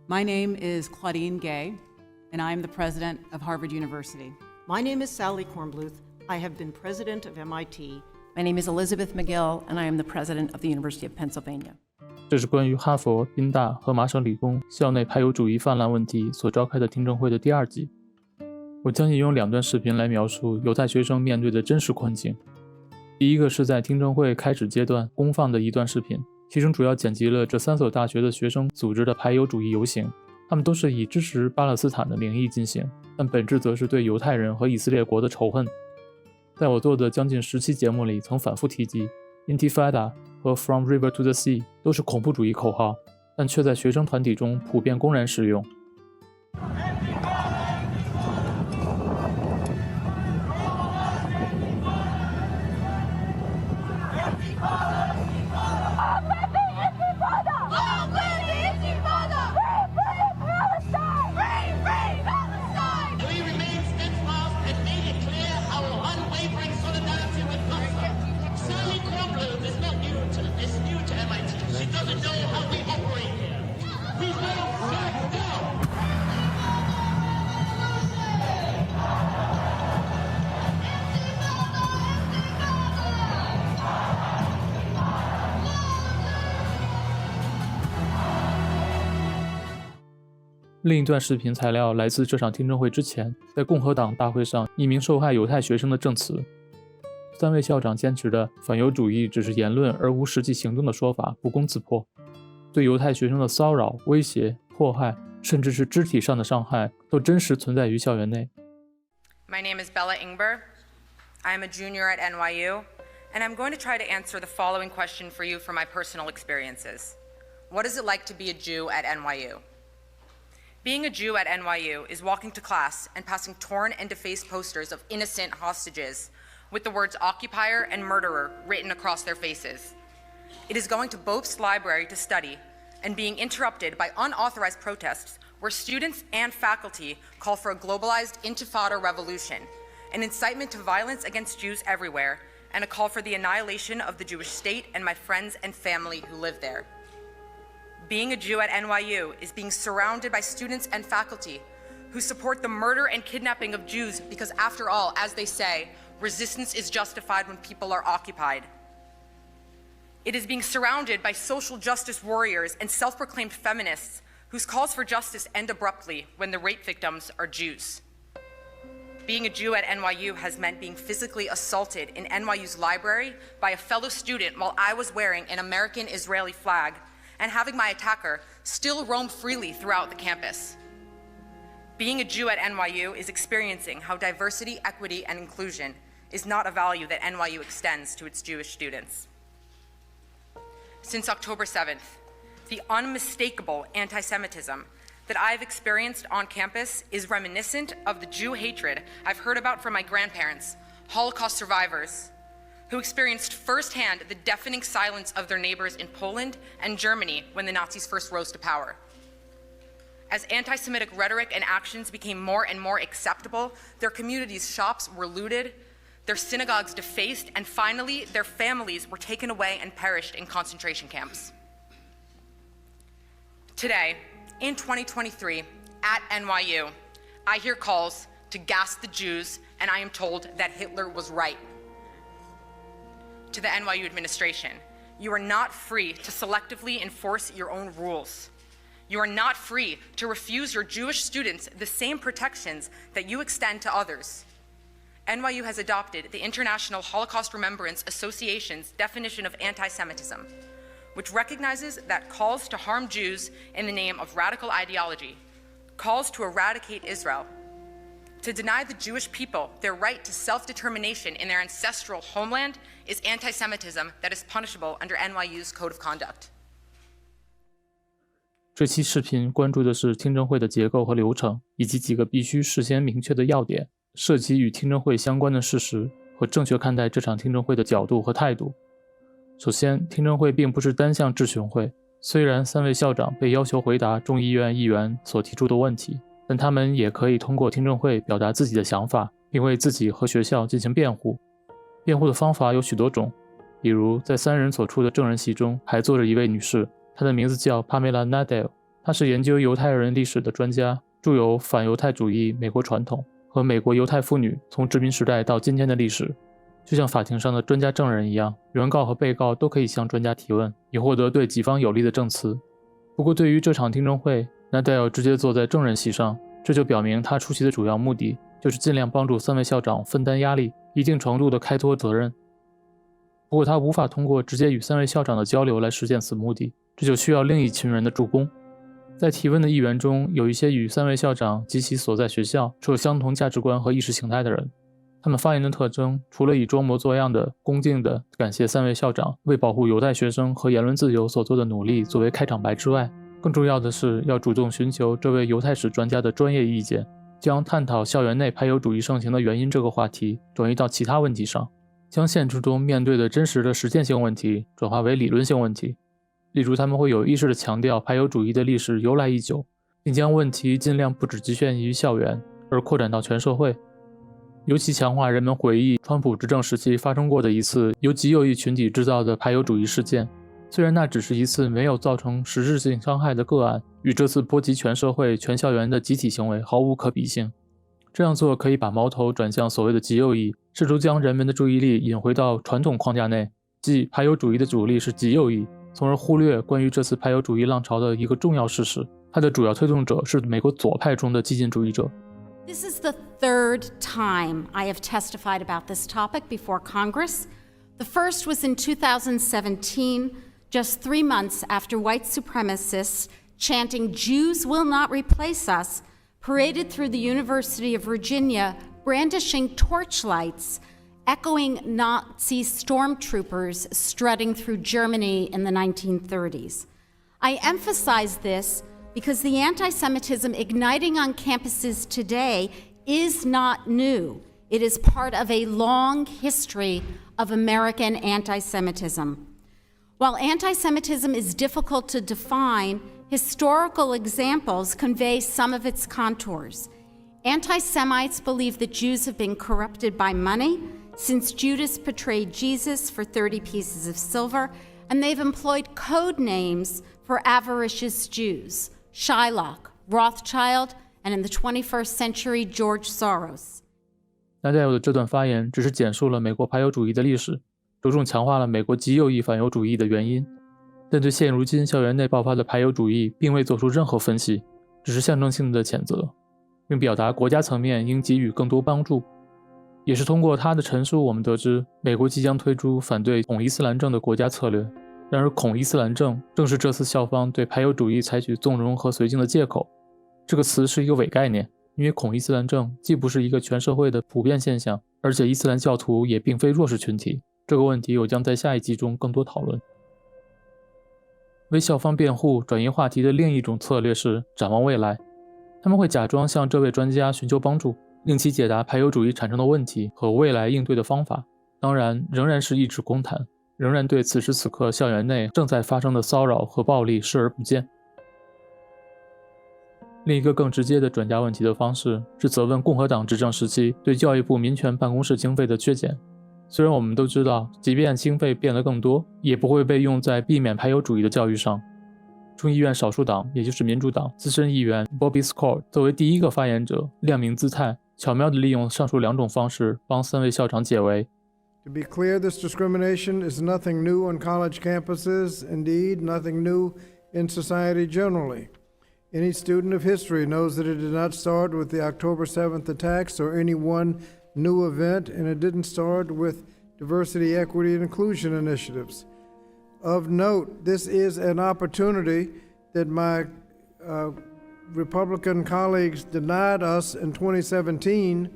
My name is Claudine Gay, and I am the president of Harvard University. My name is Sally Kornbluth. I have been president of MIT. My name is Elizabeth McGill, and I am the president of the University of Pennsylvania. 这是关于哈佛、宾大和麻省理工校内排犹主义泛滥问题所召开的听证会的第2集。我将引用2段视频来描述犹太学生面对的真实困境。第一个是在听证会开始阶段公放的一段视频，其中主要剪辑了这3所大学的学生组织的排犹主义游行，他们都是以支持巴勒斯坦的名义进行，但本质则是对犹太人和以色列国的仇恨。在我做的将近10期节目里曾反复提及 Intifada 和 From River to the Sea 都是恐怖主义口号，但却在学生团体中普遍公然使用。另一段视频材料来自这场听证会之前，在共和党大会上一名受害犹太学生的证词。3位校长坚持的反犹主义只是言论而无实际行动的说法不攻自破，对犹太学生的骚扰、威胁、迫害，甚至是肢体上的伤害都真实存在于校园内。 My name is Bella Ingber. I am a junior at NYU, and I'm going to try to answer the following question for you from my personal experiences. What is it like to be a Jew at NYU? Being a Jew at NYU is walking to class and passing torn and defaced posters of innocent hostages with the words occupier and murderer written across their faces. It is going to Bobst Library to study and being interrupted by unauthorized protests where students and faculty call for a globalized intifada revolution, an incitement to violence against Jews everywhere, and a call for the annihilation of the Jewish state and my friends and family who live there. Being a Jew at NYU is being surrounded by students and faculty who support the murder and kidnapping of Jews because, after all, as they say, resistance is justified when people are occupied. It is being surrounded by social justice warriors and self-proclaimed feminists whose calls for justice end abruptly when the rape victims are Jews. Being a Jew at NYU has meant being physically assaulted in NYU's library by a fellow student while I was wearing an American-Israeli flag and having my attacker still roam freely throughout the campus. Being a Jew at NYU is experiencing how diversity, equity, and inclusion is not a value that NYU extends to its Jewish students. Since October 7th, the unmistakable anti-Semitism that I've experienced on campus is reminiscent of the Jew hatred I've heard about from my grandparents, Holocaust survivors, who experienced firsthand the deafening silence of their neighbors in Poland and Germany when the Nazis first rose to power. As anti-Semitic rhetoric and actions became more and more acceptable, their communities' shops were looted, their synagogues defaced, and finally, their families were taken away and perished in concentration camps. Today, in 2023, at NYU, I hear calls to gas the Jews, and I am told that Hitler was right. To the NYU administration, you are not free to selectively enforce your own rules. You are not free to refuse your Jewish students the same protections that you extend to others. NYU has adopted the International Holocaust Remembrance Association's definition of anti-Semitism, which recognizes that calls to harm Jews in the name of radical ideology, calls to eradicate Israel, to deny the Jewish people their right to self-determination in their ancestral homeland is anti-Semitism that is punishable under NYU's Code of Conduct. 这期视频关注的是听证会的结构和流程，以及几个必须事先明确的要点，涉及与听证会相关的事实和正确看待这场听证会的角度和态度。首先，听证会并不是单项质询会，虽然3位校长被要求回答众议院议员所提出的问题，但他们也可以通过听证会表达自己的想法，并为自己和学校进行辩护。辩护的方法有许多种，比如在3人所处的证人席中还坐着一位女士，她的名字叫 Pamela Nadel，他是研究犹太人历史的专家，著有《反犹太主义：美国传统》和《美国犹太妇女从殖民时代到今天的历史》。就像法庭上的专家证人一样，原告和被告都可以向专家提问，以获得对己方有利的证词。不过对于这场听证会，纳代尔直接坐在证人席上，这就表明他出席的主要目的就是尽量帮助3位校长分担压力，一定程度的开脱责任。不过他无法通过直接与3位校长的交流来实现此目的，这就需要另一群人的助攻。在提问的议员中，有一些与3位校长及其所在学校持有相同价值观和意识形态的人。他们发言的特征，除了以装模作样的恭敬地感谢3位校长为保护犹太学生和言论自由所做的努力作为开场白之外，更重要的是要主动寻求这位犹太史专家的专业意见，将探讨校园内排犹主义盛行的原因这个话题转移到其他问题上，将现实中面对的真实的实践性问题转化为理论性问题。例如，他们会有意识地强调排犹主义的历史由来已久，并将问题尽量不只局限于校园，而扩展到全社会。尤其强化人们回忆川普执政时期发生过的一次由极右翼群体制造的排犹主义事件，虽然那只是一次没有造成实质性伤害的个案，与这次波及全社会全校园的集体行为毫无可比性。这样做可以把矛头转向所谓的极右翼，试图将人们的注意力引回到传统框架内，即排犹主义的主力是极右翼，从而忽略关于这次排犹主义浪潮的一个重要事实，它的主要推动者是美国左派中的激进主义者。This is the third time I have testified about this topic before Congress. The first was in 2017, just 3 months after white supremacists chanting "Jews will not replace us" paraded through the University of Virginia, brandishing torchlights, echoing Nazi stormtroopers strutting through Germany in the 1930s. I emphasize this because the anti-Semitism igniting on campuses today is not new. It is part of a long history of American anti-Semitism. While anti-Semitism is difficult to define, historical examples convey some of its contours. Anti-Semites believe that Jews have been corrupted by money since Judas betrayed Jesus for 30 pieces of silver, and they've employed code names for avaricious Jews: Shylock, Rothschild, and in the 21st century, George Soros. 纳代尔的这段发言只是简述了美国排犹主义的历史，着重强化了美国极右翼反犹主义的原因，但对现如今校园内爆发的排犹主义并未做出任何分析，只是象征性的谴责，并表达国家层面应给予更多帮助。也是通过他的陈述，我们得知美国即将推出反对恐伊斯兰政的国家策略。然而恐伊斯兰政正是这次校方对排犹主义采取纵容和绥靖的借口。这个词是一个伪概念，因为恐伊斯兰政既不是一个全社会的普遍现象，而且伊斯兰教徒也并非弱势群体。这个问题我将在下一集中更多讨论。为校方辩护转移话题的另一种策略是展望未来，他们会假装向这位专家寻求帮助，令其解答排犹主义产生的问题和未来应对的方法，当然仍然是一纸空谈，仍然对此时此刻校园内正在发生的骚扰和暴力视而不见。另一个更直接的转嫁问题的方式是责问共和党执政时期对教育部民权办公室经费的削减。虽然我们都知道，即便经费变得更多，也不会被用在避免排犹主义的教育上。众议院少数党，也就是民主党资深议员 Bobby Scott 作为第一个发言者，亮明姿态，巧妙地利用上述2种方式帮3位校长解围。To be clear, this discrimination is nothing new on college campuses, indeed nothing new in society generally. Any student of history knows that it did not start with the October 7th attacks or any one new event, and it didn't start with diversity, equity, and inclusion initiatives. Of note, this is an opportunity that my Republican colleagues denied us in 2017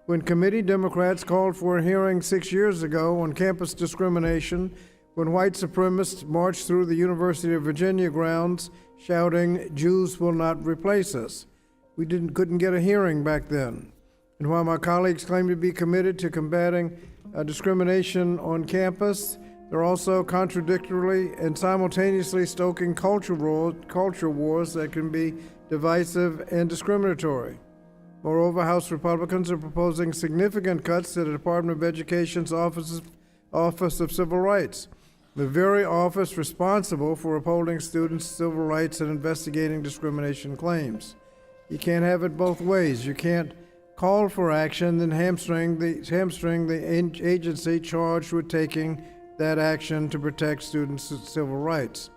when committee Democrats called for a hearing 6 years ago on campus discrimination, when white supremacists marched through the University of Virginia grounds shouting, "Jews will not replace us." We couldn't get a hearing back then. And while my colleagues claim to be committed to combating discrimination on campus, they're also contradictorily and simultaneously stoking culture wars that can be divisive and discriminatory. Moreover, House Republicans are proposing significant cuts to the Department of Education's Office of Civil Rights. the very office responsible for upholding students' civil rights and investigating discrimination claims. You can't have it both ways. You can't call for action, then hamstring the agency charged with taking that action to protect students' civil rights.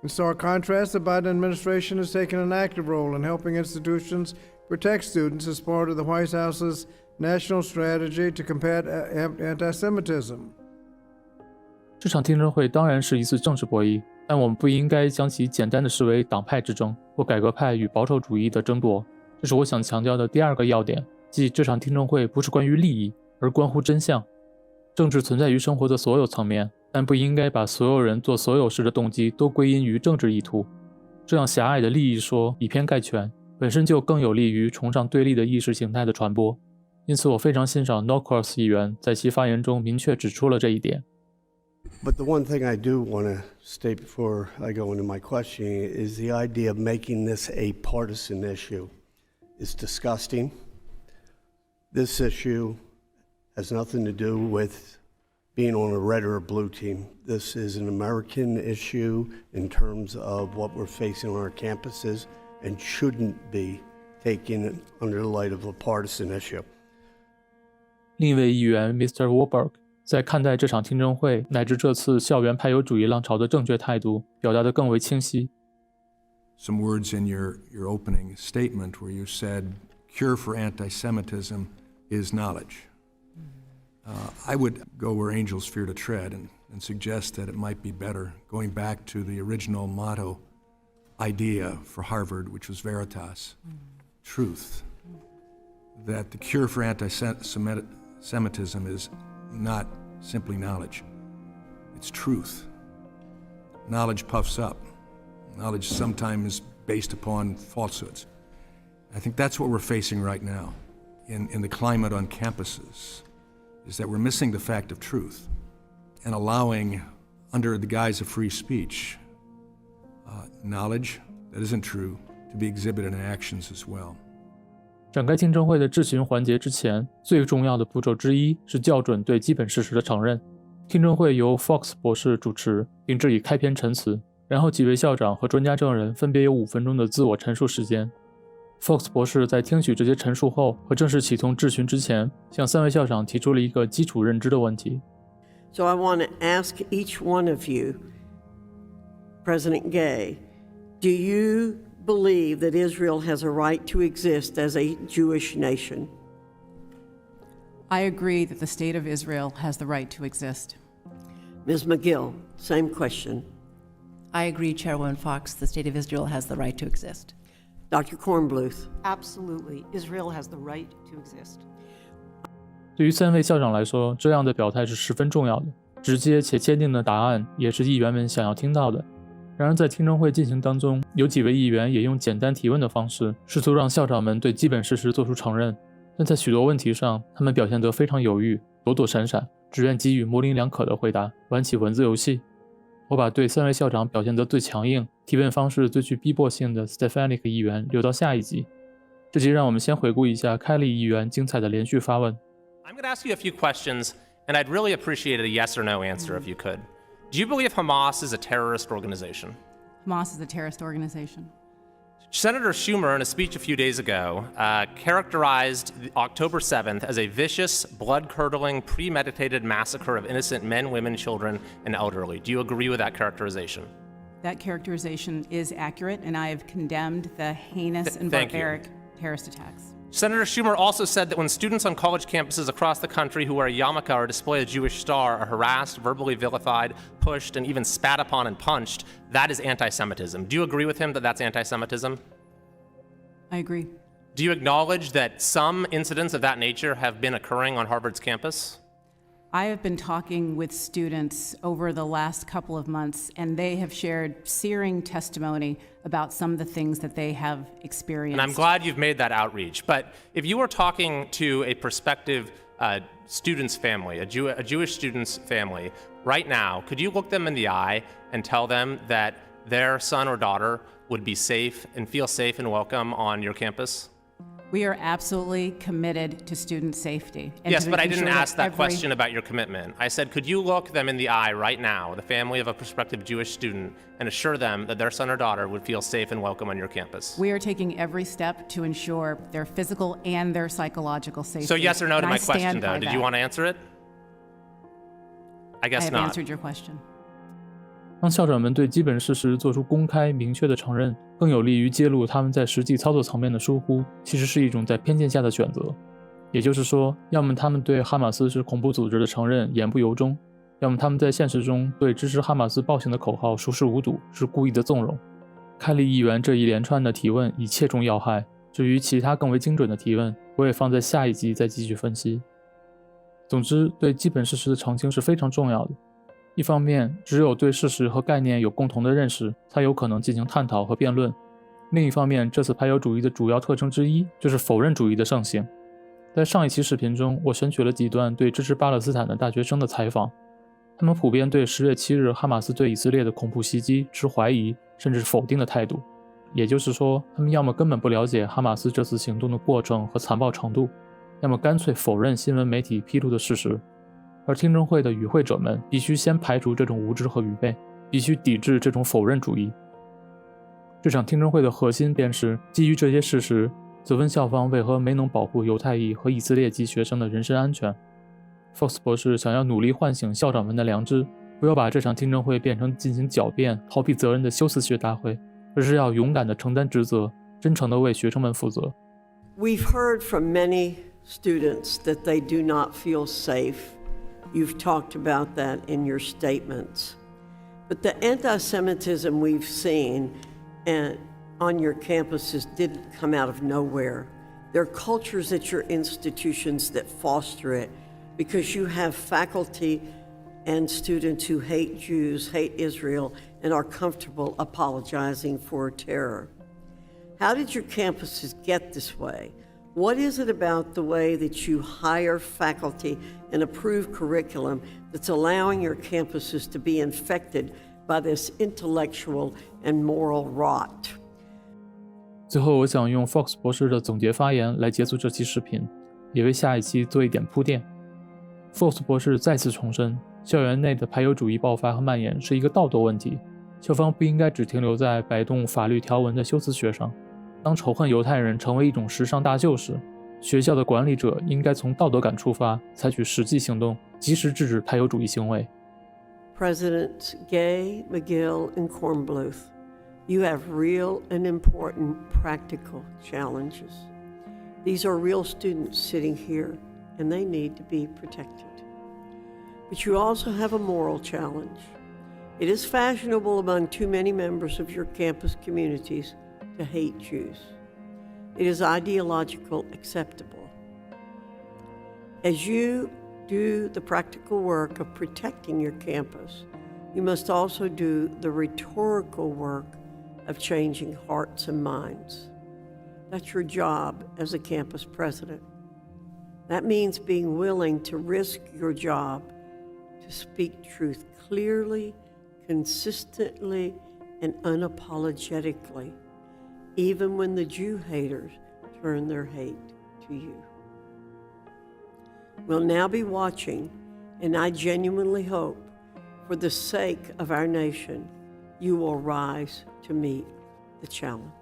In stark contrast, the Biden administration has taken an active role in helping institutions protect students as part of the White House's national strategy to combat anti-Semitism. 这场听证会当然是一次政治博弈，但我们不应该将其简单的视为党派之争或改革派与保守主义的争夺。这是我想强调的第二个要点，即这场听证会不是关于利益，而关乎真相。政治存在于生活的所有层面，但不应该把所有人做所有事的动机都归因于政治意图。这样狭隘的利益说以偏概全，本身就更有利于崇尚对立的意识形态的传播。因此我非常欣赏 Norcross 议员在其发言中明确指出了这一点。But the one thing I do want to state before I go into my questioning is the idea of making this a partisan issue is disgusting. This issue has nothing to do with being on a red or a blue team. This is an American issue in terms of what we're facing on our campuses and shouldn't be taken under the light of a partisan issue. 另一位议员 Mr. Warburg 在看待这场听证会乃至这次校园派犹主义浪潮的正确态度表达得更为清晰。Some words in your opening statement where you said cure for anti-Semitism is knowledge. I would go where angels fear to tread and suggest that it might be better going back to the original motto idea for Harvard, which was Veritas, truth. That the cure for anti-Semitism is not simply knowledge. It's truth. Knowledge puffs up. Knowledge sometimes is based upon falsehoods. I think that's what we're facing right now in the climate on campuses, is that we're missing the fact of truth and allowing, under the guise of free speech, knowledge that isn't true to be exhibited in actions as well. 展开听证会的质询环节之前，最重要的步骤之一是校准对基本事实的承认。听证会由 Fox 博士主持，并致以开篇陈词，然后几位校长和专家证人分别有5分钟的自我陈述时间。Fox 博士在听取这些陈述后和正式启动质询之前，向3位校长提出了一个基础认知的问题。So I want to ask each one of you, President Gay, do you believe that Israel has a right to exist as a Jewish nation? I agree that the state of Israel has the right to exist. Ms. McGill, same question. I agree, Chairwoman Fox, the state of Israel has the right to exist. Dr. Kornbluth. Absolutely. Israel has the right to exist. 对于3位校长来说，这样的表态是十分重要的，直接且坚定的答案也是议员们想要听到的。然而在听证会进行当中，有几位议员也用简单提问的方式，试图让校长们对基本事实做出承认，但在许多问题上，他们表现得非常犹豫，躲躲闪闪，只愿给予模棱两可的回答，玩起文字游戏。我把对3位校长表现得最强硬、提问方式最具逼迫性的 Stefanik 议员留到下一集。这集让我们先回顾一下 Kiley 议员精彩的连续发问。I'm going to ask you a few questions, and I'd really appreciate a yes or no answer if you could. Do you believe Hamas is a terrorist organization? Hamas is a terrorist organization. Senator Schumer, in a speech a few days ago, characterized October 7th as a vicious, blood-curdling, premeditated massacre of innocent men, women, children, and elderly. Do you agree with that characterization? That characterization is accurate, and I have condemned the heinous and barbaric terrorist attacks. Senator Schumer also said that when students on college campuses across the country who wear a yarmulke or display a Jewish star are harassed, verbally vilified, pushed, and even spat upon and punched, that is anti-Semitism. Do you agree with him that that's anti-Semitism? I agree. Do you acknowledge that some incidents of that nature have been occurring on Harvard's campus? I have been talking with students over the last couple of months, and they have shared searing testimony about some of the things that they have experienced. And I'm glad you've made that outreach. But if you were talking to a prospective student's family, a Jewish student's family, right now, could you look them in the eye and tell them that their son or daughter would be safe and feel safe and welcome on your campus? We are absolutely committed to student safety. And Yes, to but I making didn't sure ask that every- question about your commitment. I said, could you look them in the eye right now, the family of a prospective Jewish student, and assure them that their son or daughter would feel safe and welcome on your campus? We are taking every step to ensure their physical and their psychological safety. So yes or no to And my I stand question, though. by Did you that. want to answer it? I I guess have not. answered your question. 当校长们对基本事实做出公开明确的承认，更有利于揭露他们在实际操作层面的疏忽，其实是一种在偏见下的选择。也就是说，要么他们对哈马斯是恐怖组织的承认言不由衷，要么他们在现实中对支持哈马斯暴行的口号熟视无睹，是故意的纵容。凯利议员这一连串的提问已切中要害，至于其他更为精准的提问，我也放在下一集再继续分析。总之，对基本事实的澄清是非常重要的。一方面，只有对事实和概念有共同的认识，才有可能进行探讨和辩论。另一方面，这次排犹主义的主要特征之一就是否认主义的盛行。在上一期视频中，我选取了几段对支持巴勒斯坦的大学生的采访，他们普遍对10月7日哈马斯对以色列的恐怖袭击持怀疑甚至否定的态度。也就是说，他们要么根本不了解哈马斯这次行动的过程和残暴程度，要么干脆否认新闻媒体披露的事实。而听证会的与会者们必须先排除这种无知和愚昧，必须抵制这种否认主义。这场听证会的核心便是基于这些事实，责问校方为何没能保护犹太裔和以色列籍学生的人身安全。Fox 博士想要努力唤醒校长们的良知，不要把这场听证会变成进行狡辩、逃避责任的修辞学大会，而是要勇敢地承担职责，真诚地为学生们负责。We've heard from many students that they do not feel safe. You've talked about that in your statements. But the anti-Semitism we've seen on your campuses didn't come out of nowhere. There are cultures at your institutions that foster it because you have faculty and students who hate Jews, hate Israel, and are comfortable apologizing for terror. How did your campuses get this way? What is it about the way that you hire faculty and approve curriculum that's allowing your campuses to be infected by this intellectual and moral rot? 最后，我想用 Fox 博士的总结发言来结束这期视频，也为下一期做一点铺垫。Fox 博士再次重申，校园内的排犹主义爆发和蔓延是一个道德问题，校方不应该只停留在摆动法律条文的修辞学上。当仇恨犹太人成为一种时尚大秀时，学校的管理者应该从道德感出发，采取实际行动，及时制止排犹主义行为。Presidents Gay, McGill, and Kornbluth, you have real and important practical challenges. These are real students sitting here, and they need to be protected. But you also have a moral challenge. It is fashionable among too many members of your campus communities to hate Jews. It is ideological acceptable. As you do the practical work of protecting your campus, you must also do the rhetorical work of changing hearts and minds. That's your job as a campus president. That means being willing to risk your job to speak truth clearly, consistently, and unapologetically, even when the Jew haters turn their hate to you. We'll now be watching, and I genuinely hope, for the sake of our nation, you will rise to meet the challenge.